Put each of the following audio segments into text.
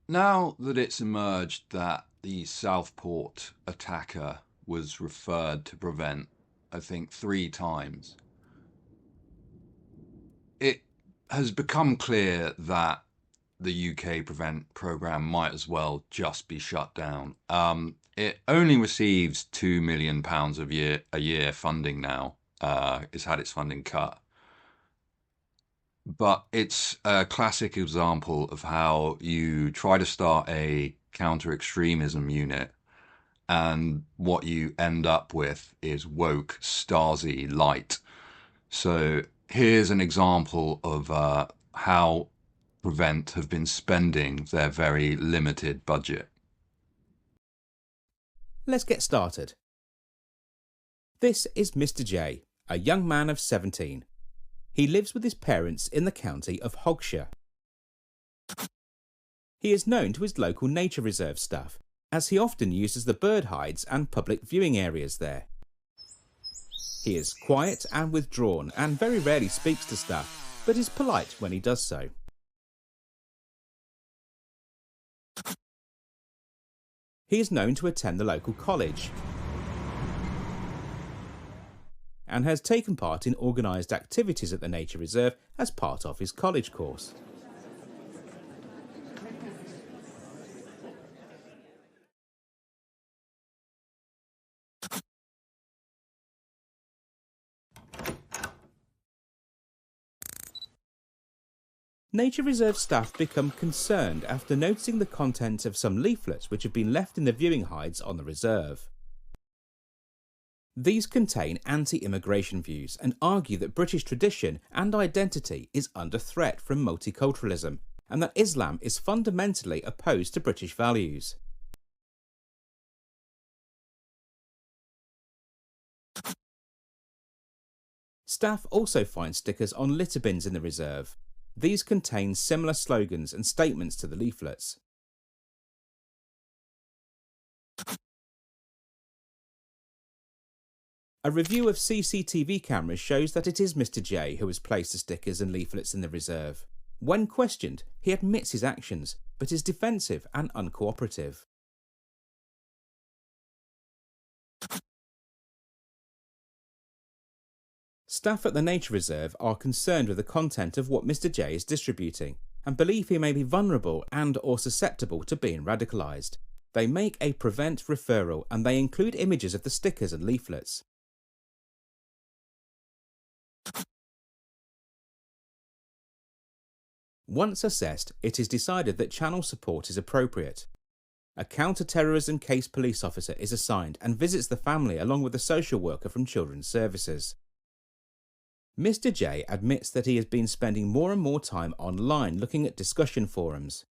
Now that it's emerged that the Southport attacker was referred to Prevent, I think, 3 times, it has become clear that the UK Prevent programme might as well just be shut down. It only receives £2 million a year funding now. It's had its funding cut. But it's a classic example of how you try to start a counter extremism unit, and what you end up with is woke Stasi light. So here's an example of how Prevent have been spending their very limited budget. Let's get started. This is Mr. J, a young man of 17. He lives with his parents in the county of Hogshire. He is known to his local nature reserve staff, as he often uses the bird hides and public viewing areas there. He is quiet and withdrawn and very rarely speaks to staff, but is polite when he does so. He is known to attend the local college and has taken part in organised activities at the nature reserve as part of his college course. Nature reserve staff become concerned after noticing the contents of some leaflets which have been left in the viewing hides on the reserve. These contain anti-immigration views and argue that British tradition and identity is under threat from multiculturalism, and that Islam is fundamentally opposed to British values. Staff also find stickers on litter bins in the reserve. These contain similar slogans and statements to the leaflets. A review of CCTV cameras shows that it is Mr. J who has placed the stickers and leaflets in the reserve. When questioned, he admits his actions, but is defensive and uncooperative. Staff at the nature reserve are concerned with the content of what Mr. J is distributing and believe he may be vulnerable and/or susceptible to being radicalised. They make a Prevent referral and they include images of the stickers and leaflets. Once assessed, it is decided that channel support is appropriate. A counter-terrorism case police officer is assigned and visits the family along with a social worker from Children's Services. Mr. J admits that he has been spending more and more time online looking at discussion forums.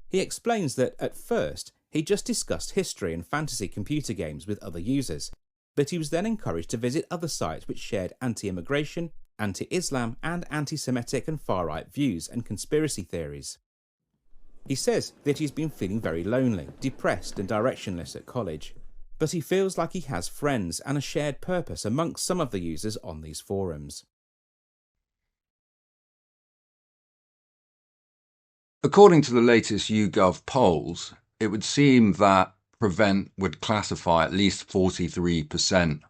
He explains that, at first, he just discussed history and fantasy computer games with other users, but he was then encouraged to visit other sites which shared anti-immigration, anti-Islam and anti-Semitic and far-right views and conspiracy theories. He says that he's been feeling very lonely, depressed and directionless at college, but he feels like he has friends and a shared purpose amongst some of the users on these forums. According to the latest YouGov polls, it would seem that Prevent would classify at least 43%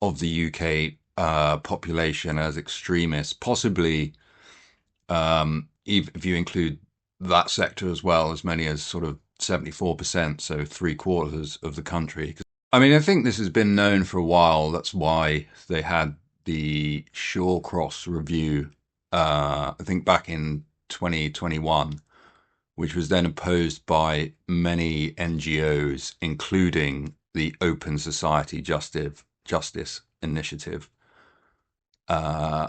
of the UK population as extremists, possibly if you include that sector as well, as many as sort of 74%, so 3/4 of the country. I mean, I think this has been known for a while. That's why they had the Shawcross review, I think back in 2021, which was then opposed by many NGOs, including the Open Society Justice Initiative,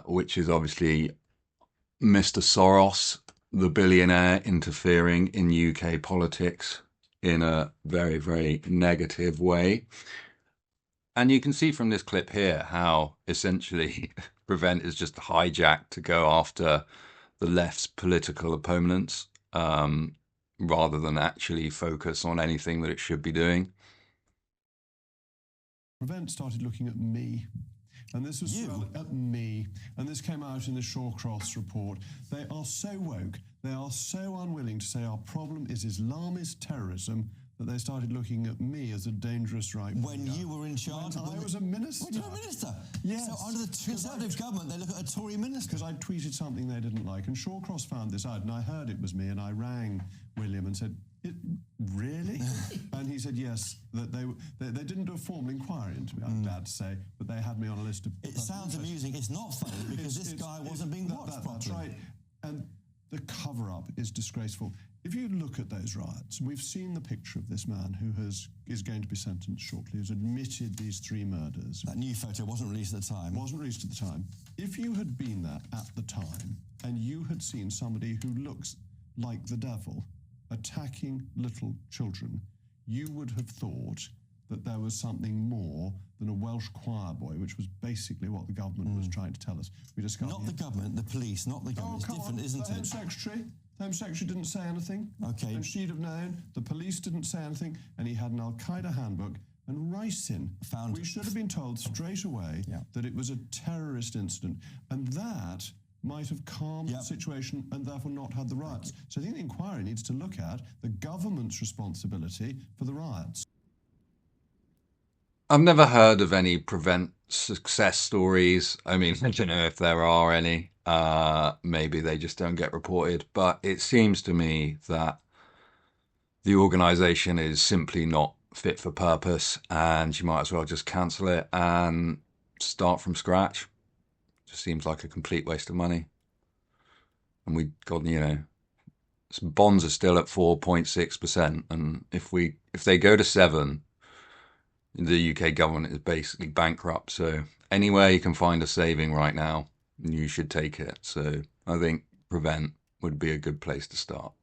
which is obviously Mr. Soros, the billionaire, interfering in UK politics in a very, very negative way. And you can see from this clip here how essentially Prevent is just hijacked to go after the left's political opponents, rather than actually focus on anything that it should be doing. Prevent started looking at me And this was at me, and this came out in the Shawcross report. They are so woke, they are so unwilling to say our problem is Islamist terrorism, that they started looking at me as a dangerous right-winger. When you were in charge? When I was a minister. When you were a minister? Yes. So under the Conservative government, they look at a Tory minister? Because I tweeted something they didn't like, and Shawcross found this out, and I heard it was me, and I rang William and said, really? And he said yes, that they didn't do a formal inquiry into me, I'm glad to say, but they had me on a list of... It sounds amusing. It's not funny, because this guy wasn't being watched properly. That's right. And the cover-up is disgraceful. If you look at those riots, we've seen the picture of this man who is going to be sentenced shortly, who's admitted these 3 murders. That new photo wasn't released at the time. Wasn't released at the time. If you had been there at the time and you had seen somebody who looks like the devil attacking little children, you would have thought that there was something more than a Welsh choir boy, which was basically what the government was trying to tell us. We discovered not the government, the police, not the government. It's different, isn't it? The Home Secretary didn't say anything. Okay. And she'd have known. The police didn't say anything. And he had an Al-Qaeda handbook. And Ricin, we should have been told straight away that it was a terrorist incident. And that might have calmed the situation and therefore not had the riots. So I think the inquiry needs to look at the government's responsibility for the riots. I've never heard of any prevent success stories. I mean, I don't know if there are any. Maybe they just don't get reported. But it seems to me that the organisation is simply not fit for purpose, and you might as well just cancel it and start from scratch. Just seems like a complete waste of money. And bonds are still at 4.6%, and if they go to 7%, the UK government is basically bankrupt. So anywhere you can find a saving right now, you should take it. So I think prevent would be a good place to start.